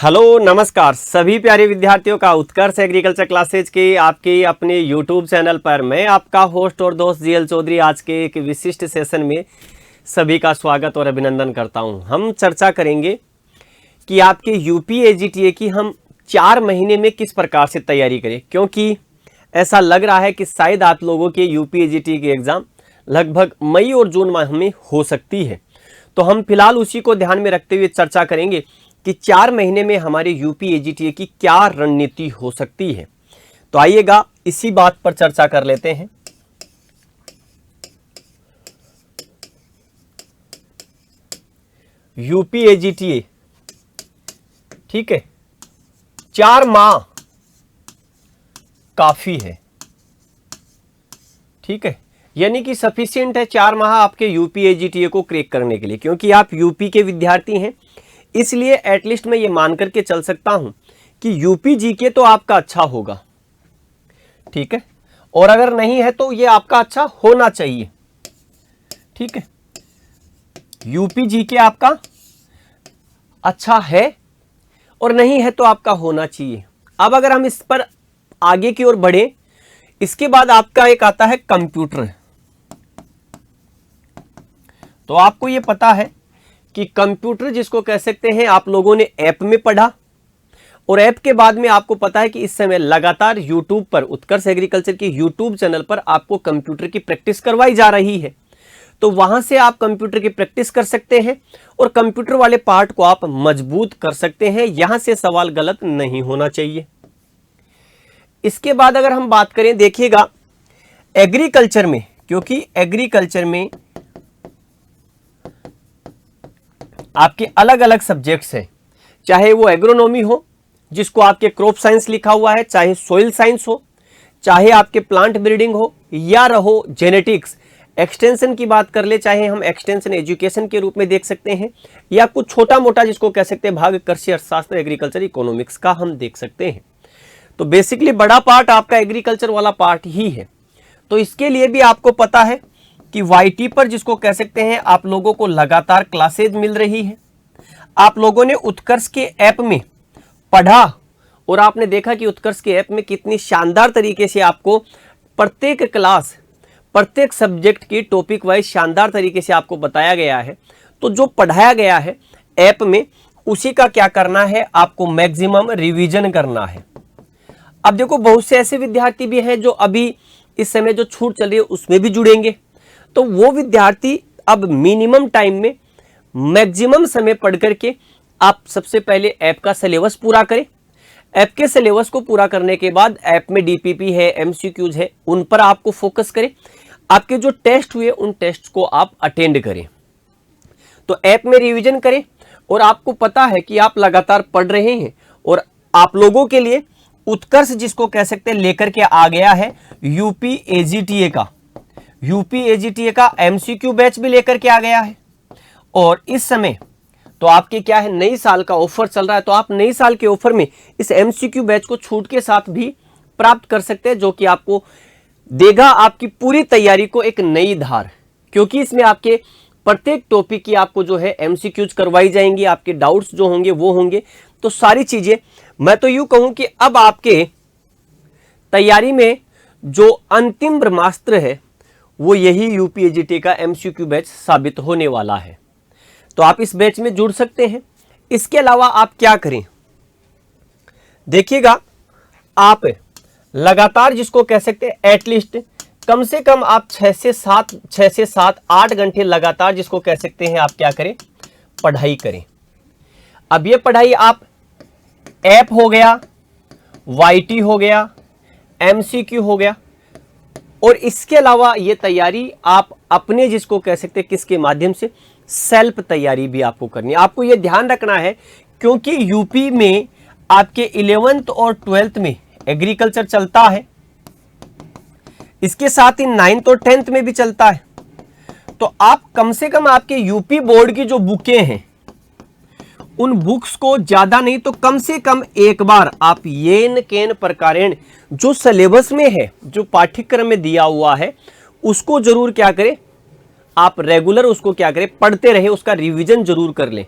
Hello नमस्कार सभी प्यारे विद्यार्थियों का उत्कर्ष एग्रीकल्चर क्लासेज के आपके अपने यूट्यूब चैनल पर मैं आपका होस्ट और दोस्त जीएल चौधरी आज के एक विशिष्ट सेशन में सभी का स्वागत और अभिनंदन करता हूं। हम चर्चा करेंगे कि आपके यूपी एजीटीए की हम 4 महीने में किस प्रकार से तैयारी करें, क्योंकि ऐसा लग रहा है कि शायद आप लोगों के यूपी एजीटीए की एग्ज़ाम लगभग मई और जून माह में हो सकती है। तो हम फिलहाल उसी को ध्यान में रखते हुए चर्चा करेंगे कि 4 महीने में हमारे यूपी एजीटीए की क्या रणनीति हो सकती है। तो आइएगा इसी बात पर चर्चा कर लेते हैं। यूपी एजीटीए, ठीक है, 4 माह काफी है, ठीक है, यानी कि सफिशिएंट है 4 माह आपके यूपी एजीटीए को क्रैक करने के लिए, क्योंकि आप यूपी के विद्यार्थी हैं। इसलिए एटलीस्ट मैं ये मान करके चल सकता हूं कि यूपी जीके तो आपका अच्छा होगा, ठीक है, और अगर नहीं है तो ये आपका अच्छा होना चाहिए, ठीक है। यूपी जीके आपका अच्छा है और नहीं है तो आपका होना चाहिए। अब अगर हम इस पर आगे की ओर बढ़े, इसके बाद आपका एक आता है कंप्यूटर। तो आपको ये पता है कि कंप्यूटर जिसको कह सकते हैं, आप लोगों ने ऐप में पढ़ा और ऐप के बाद में आपको पता है कि इस समय लगातार यूट्यूब पर उत्कर्ष एग्रीकल्चर की यूट्यूब चैनल पर आपको कंप्यूटर की प्रैक्टिस करवाई जा रही है। तो वहां से आप कंप्यूटर की प्रैक्टिस कर सकते हैं और कंप्यूटर वाले पार्ट को आप मजबूत कर सकते हैं। यहां से सवाल गलत नहीं होना चाहिए। इसके बाद अगर हम बात करें, देखिएगा एग्रीकल्चर में, क्योंकि एग्रीकल्चर में आपके अलग अलग सब्जेक्ट्स हैं, चाहे वो एग्रोनॉमी हो जिसको आपके क्रॉप साइंस लिखा हुआ है, चाहे सोइल साइंस हो, चाहे आपके प्लांट ब्रीडिंग हो, या रहो जेनेटिक्स, एक्सटेंशन की बात कर ले, चाहे हम एक्सटेंशन एजुकेशन के रूप में देख सकते हैं, या कुछ छोटा मोटा जिसको कह सकते हैं भाग कृषि अर्थशास्त्र एग्रीकल्चर इकोनॉमिक्स का हम देख सकते हैं। तो बेसिकली बड़ा पार्ट आपका एग्रीकल्चर वाला पार्ट ही है। तो इसके लिए भी आपको पता है कि वाईटी पर जिसको कह सकते हैं आप लोगों को लगातार क्लासेज मिल रही है। आप लोगों ने उत्कर्ष के ऐप में पढ़ा और आपने देखा कि उत्कर्ष के ऐप में कितनी शानदार तरीके से आपको प्रत्येक क्लास, प्रत्येक सब्जेक्ट की टॉपिक वाइज शानदार तरीके से आपको बताया गया है। तो जो पढ़ाया गया है ऐप में, उसी का क्या करना है, आपको मैक्सिमम रिवीजन करना है। अब देखो बहुत से ऐसे विद्यार्थी भी हैं जो अभी इस समय जो छूट चल रही है उसमें भी जुड़ेंगे। तो वो विद्यार्थी अब मिनिमम टाइम में मैक्सिमम समय पढ़ करके आप सबसे पहले ऐप का सिलेबस पूरा करें। ऐप के सिलेबस को पूरा करने के बाद ऐप में डीपीपी है, एमसीक्यूज है, उन पर आपको फोकस करें। आपके जो टेस्ट हुए उन टेस्ट को आप अटेंड करें। तो ऐप में रिवीजन करें और आपको पता है कि आप लगातार पढ़ रहे हैं और आप लोगों के लिए उत्कर्ष जिसको कह सकते हैं लेकर के आ गया है यूपी एजीटीए का, यूपी एजीटीए का एमसीक्यू बैच भी लेकर के आ गया है। और इस समय तो आपके क्या है, नई साल का ऑफर चल रहा है। तो आप नई साल के ऑफर में इस एमसीक्यू बैच को छूट के साथ भी प्राप्त कर सकते हैं, जो कि आपको देगा आपकी पूरी तैयारी को एक नई धार, क्योंकि इसमें आपके प्रत्येक टॉपिक की आपको जो है एमसीक्यूज करवाई जाएंगी, आपके डाउट्स जो होंगे वो होंगे। तो सारी चीजें, मैं तो यूं कहूं कि अब आपके तैयारी में जो अंतिम ब्रह्मास्त्र है वो यही यूपी एजीटीए का एमसीक्यू बैच साबित होने वाला है। तो आप इस बैच में जुड़ सकते हैं। इसके अलावा आप क्या करें, देखिएगा आप लगातार जिसको कह सकते हैं एटलीस्ट कम से कम आप 6 से 7 8 घंटे लगातार जिसको कह सकते हैं आप क्या करें, पढ़ाई करें। अब ये पढ़ाई आप ऐप हो गया, वाईटी हो गया, एमसीक्यू हो गया, और इसके अलावा ये तैयारी आप अपने जिसको कह सकते हैं किसके माध्यम से, सेल्फ तैयारी भी आपको करनी है। आपको ये ध्यान रखना है क्योंकि यूपी में आपके 11th और 12th में एग्रीकल्चर चलता है, इसके साथ ही 9th और 10th में भी चलता है। तो आप कम से कम आपके यूपी बोर्ड की जो बुकें हैं उन बुक्स को ज्यादा नहीं तो कम से कम एक बार आप येन केन प्रकारेण जो सिलेबस में है, जो पाठ्यक्रम में दिया हुआ है, उसको जरूर क्या करें, आप रेगुलर उसको क्या करें, पढ़ते रहे, उसका रिवीजन जरूर कर लें,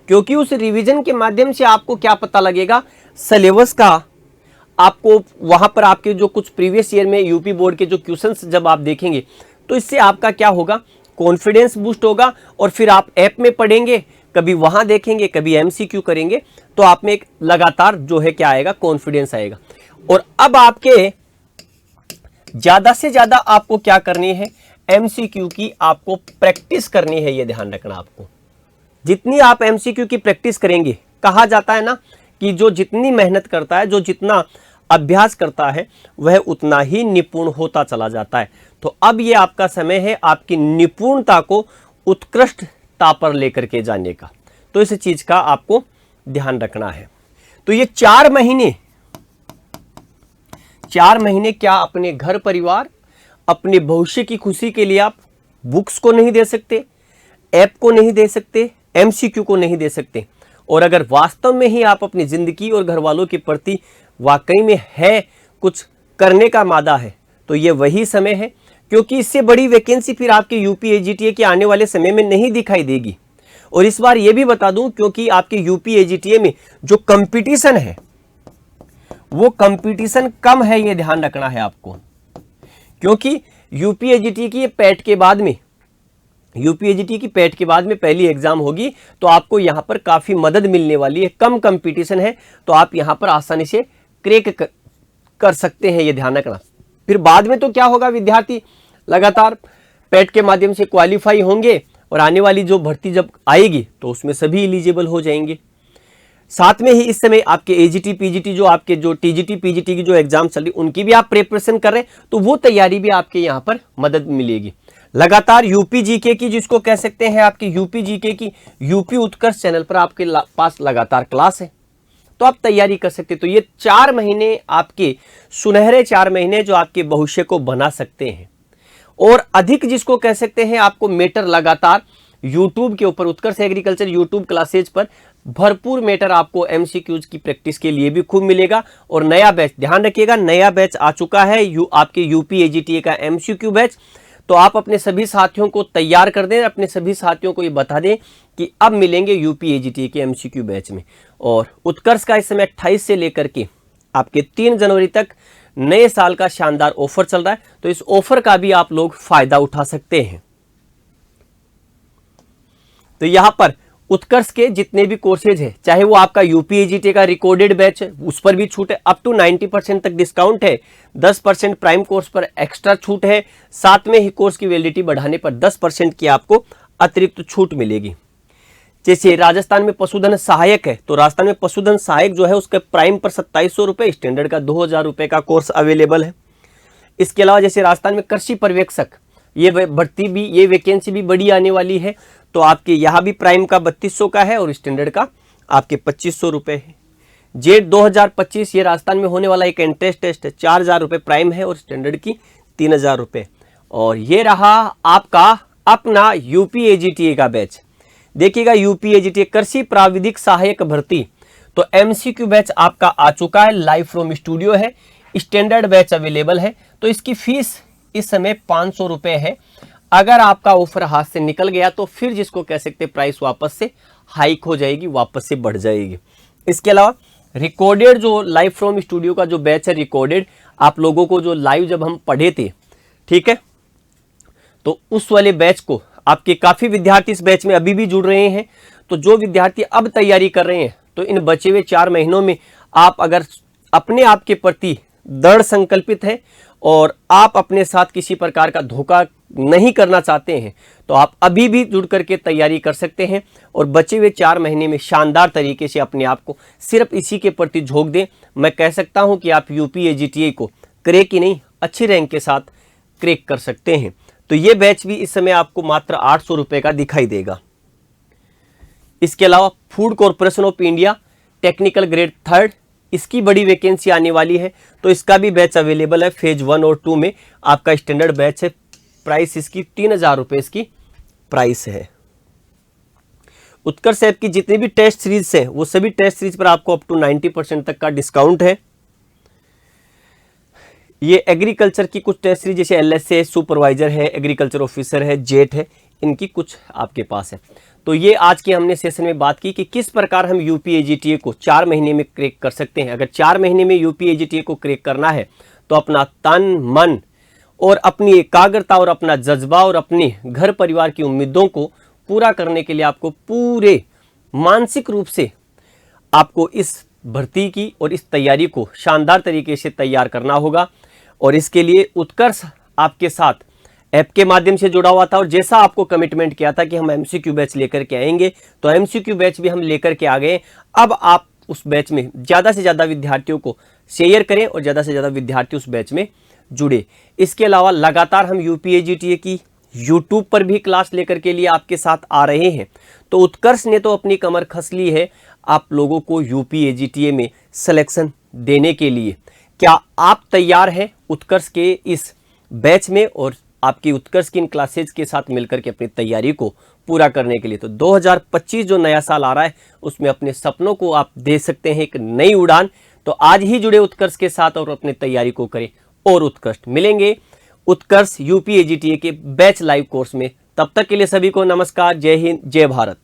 क्योंकि उस रिवीजन के माध्यम से आपको क्या पता लगेगा, सिलेबस का आपको वहां पर आपके जो कुछ प्रीवियस ईयर में यूपी बोर्ड के जो क्वेश्चंस जब आप देखेंगे तो इससे आपका क्या होगा, कॉन्फिडेंस बूस्ट होगा। और फिर आप ऐप में पढ़ेंगे, कभी वहां देखेंगे, कभी एमसीक्यू करेंगे, तो आप में एक लगातार जो है क्या आएगा, कॉन्फिडेंस आएगा। और अब आपके ज्यादा से ज्यादा आपको क्या करनी है, एमसीक्यू की आपको प्रैक्टिस करनी है। ये ध्यान रखना, आपको जितनी आप एमसीक्यू की प्रैक्टिस करेंगे, कहा जाता है ना कि जो जितनी मेहनत करता है, जो जितना अभ्यास करता है, वह उतना ही निपुण होता चला जाता है। तो अब ये आपका समय है आपकी निपुणता को उत्कृष्टता पर लेकर के जाने का, तो इस चीज का आपको ध्यान रखना है। तो ये 4 महीने क्या अपने घर परिवार, अपने भविष्य की खुशी के लिए आप बुक्स को नहीं दे सकते, ऐप को नहीं दे सकते, एमसीक्यू को नहीं दे सकते। और अगर वास्तव में ही आप अपनी जिंदगी और घर वालों के प्रति वाकई में है कुछ करने का मादा है, तो ये वही समय है, क्योंकि इससे बड़ी वैकेंसी फिर आपके यूपी एजीटीए के आने वाले समय में नहीं दिखाई देगी। और इस बार ये भी बता दूं, क्योंकि आपके यूपी एजीटीए में जो कंपटीशन है वो कंपटीशन कम है, ये ध्यान रखना है आपको। क्योंकि यूपी एजीटीए की पैट के बाद में, यूपी एजीटी की पैट के बाद में पहली एग्जाम होगी, तो आपको यहां पर काफी मदद मिलने वाली है, कम कंपटीशन है, तो आप यहां पर आसानी से क्रैक कर सकते हैं, ये ध्यान रखना। फिर बाद में तो क्या होगा, विद्यार्थी लगातार पैट के माध्यम से क्वालिफाई होंगे और आने वाली जो भर्ती जब आएगी तो उसमें सभी एलिजिबल हो जाएंगे। साथ में ही इस समय आपके एजीटी पीजीटी जो आपके जो टीजीटी पीजीटी की जो एग्जाम चल रही, उनकी भी आप प्रिपरेशन कर रहे हैं, तो वो तैयारी भी आपके यहाँ पर मदद मिलेगी। लगातार यूपी जीके की, जिसको कह सकते हैं आपकी यूपी जीके की, यूपी उत्कर्ष चैनल पर आपके पास लगातार क्लास है, तो आप तैयारी कर सकते हैं। तो ये 4 महीने आपके सुनहरे 4 महीने जो आपके भविष्य को बना सकते हैं। और अधिक जिसको कह सकते हैं आपको मेटर लगातार यूट्यूब के ऊपर, उत्कर्ष एग्रीकल्चर यूट्यूब क्लासेज पर भरपूर मेटर आपको एमसीक्यूज की प्रैक्टिस के लिए भी खूब मिलेगा। और नया बैच, ध्यान रखिएगा, नया बैच आ चुका है आपके यूपी एजीटीए का एमसीक्यू बैच। तो आप अपने सभी साथियों को तैयार कर दें, अपने सभी साथियों को ये बता दें कि अब मिलेंगे यूपी एजीटीए के एमसीक्यू बैच में। और उत्कर्ष का इस समय 28 से लेकर के आपके 3 जनवरी तक नए साल का शानदार ऑफर चल रहा है, तो इस ऑफर का भी आप लोग फायदा उठा सकते हैं। तो यहां पर उत्कर्ष के जितने भी कोर्सेज है, चाहे वो आपका यूपी एजीटी का रिकॉर्डेड बैच है, उस पर भी छूट है, अप टू 90% तक डिस्काउंट है, 10% प्राइम कोर्स पर एक्स्ट्रा छूट है, साथ में ही कोर्स की वैलिडिटी बढ़ाने पर 10% की आपको अतिरिक्त छूट मिलेगी। जैसे राजस्थान में पशुधन सहायक है, तो राजस्थान में पशुधन सहायक जो है उसके प्राइम पर 2700 रुपये, स्टैंडर्ड का 2000 रुपये का कोर्स अवेलेबल है। इसके अलावा जैसे राजस्थान में कृषि पर्यवेक्षक, ये भर्ती भी, ये वैकेंसी भी बड़ी आने वाली है, तो आपके यहाँ भी प्राइम का 3200 का है और स्टैंडर्ड का आपके 2500 रुपये है। जेट 2025 ये राजस्थान में होने वाला एक एंट्रेंस टेस्ट है, 4000 रुपये प्राइम है और स्टैंडर्ड की 3000 रुपये। और ये रहा आपका अपना यूपी एजीटीए का बैच। देखिएगा, यूपी एजीटीए कृषि प्राविधिक सहायक भर्ती, तो एमसीक्यू बैच आपका आ चुका है, लाइव फ्रॉम स्टूडियो है, स्टैंडर्ड बैच अवेलेबल है। तो इसकी फीस इस समय 500 रुपये है। अगर आपका ऑफर हाथ से निकल गया तो फिर जिसको कह सकते हैं प्राइस वापस से हाइक हो जाएगी, वापस से बढ़ जाएगी। इसके अलावा रिकॉर्डेड जो लाइव फ्रॉम स्टूडियो का जो बैच है रिकॉर्डेड, आप लोगों को जो लाइव जब हम पढ़े थे, ठीक है, तो उस वाले बैच को आपके काफ़ी विद्यार्थी इस बैच में अभी भी जुड़ रहे हैं। तो जो विद्यार्थी अब तैयारी कर रहे हैं, तो इन बचे हुए 4 महीनों में आप अगर अपने आप के प्रति दृढ़ संकल्पित हैं और आप अपने साथ किसी प्रकार का धोखा नहीं करना चाहते हैं, तो आप अभी भी जुड़ करके तैयारी कर सकते हैं और बचे हुए 4 महीने में शानदार तरीके से अपने आप को सिर्फ इसी के प्रति झोंक दें। मैं कह सकता हूं कि आप यूपी एजीटीए को क्रैक ही नहीं, अच्छी रैंक के साथ क्रैक कर सकते हैं। तो ये बैच भी इस समय आपको मात्र 800 रुपये का दिखाई देगा। इसके अलावा food corporation of India technical grade 3, इसकी बड़ी वैकेंसी आने वाली है, तो इसका भी बैच अवेलेबल है। फेज 1 और 2 में आपका स्टैंडर्ड बैच है, प्राइस इसकी 3000 रुपये इसकी प्राइस है। उत्कर्ष ऐप की जितनी भी टेस्ट सीरीज है, वो सभी टेस्ट सीरीज पर आपको अप टू 90% तक का डिस्काउंट है। ये एग्रीकल्चर की कुछ टेस्ट सीरीज जैसे एलएसए सुपरवाइजर है, एग्रीकल्चर ऑफिसर है, जेट है, इनकी कुछ आपके पास है। तो ये आज के हमने सेशन में बात की कि किस प्रकार हम यूपीएजीटीए को 4 महीने में क्रैक कर सकते हैं। अगर 4 महीने में यूपीएजीटीए को क्रैक करना है तो अपना तन मन और अपनी एकाग्रता और अपना जज्बा और अपने घर परिवार की उम्मीदों को पूरा करने के लिए आपको पूरे मानसिक रूप से आपको इस भर्ती की और इस तैयारी को शानदार तरीके से तैयार करना होगा। और इसके लिए उत्कर्ष आपके साथ ऐप के माध्यम से जुड़ा हुआ था और जैसा आपको कमिटमेंट किया था कि हम एमसीक्यू बैच लेकर के आएंगे, तो एमसीक्यू बैच भी हम लेकर के आ गए। अब आप उस बैच में ज़्यादा से ज़्यादा विद्यार्थियों को शेयर करें और ज़्यादा से ज़्यादा विद्यार्थी उस बैच में जुड़े। इसके अलावा लगातार हम यूपीएजीटीए की यूट्यूब पर भी क्लास लेकर के लिए आपके साथ आ रहे हैं। तो उत्कर्ष ने तो अपनी कमर कस ली है आप लोगों को यूपीएजीटीए में सिलेक्शन देने के लिए। क्या आप तैयार हैं उत्कर्ष के इस बैच में और आपकी उत्कर्ष की इन क्लासेज के साथ मिलकर के अपनी तैयारी को पूरा करने के लिए? तो 2025 जो नया साल आ रहा है उसमें अपने सपनों को आप दे सकते हैं एक नई उड़ान। तो आज ही जुड़े उत्कर्ष के साथ और अपनी तैयारी को करें और उत्कृष्ट मिलेंगे उत्कर्ष यूपीएजीटीए के बैच लाइव कोर्स में। तब तक के लिए सभी को नमस्कार, जय हिंद, जय भारत।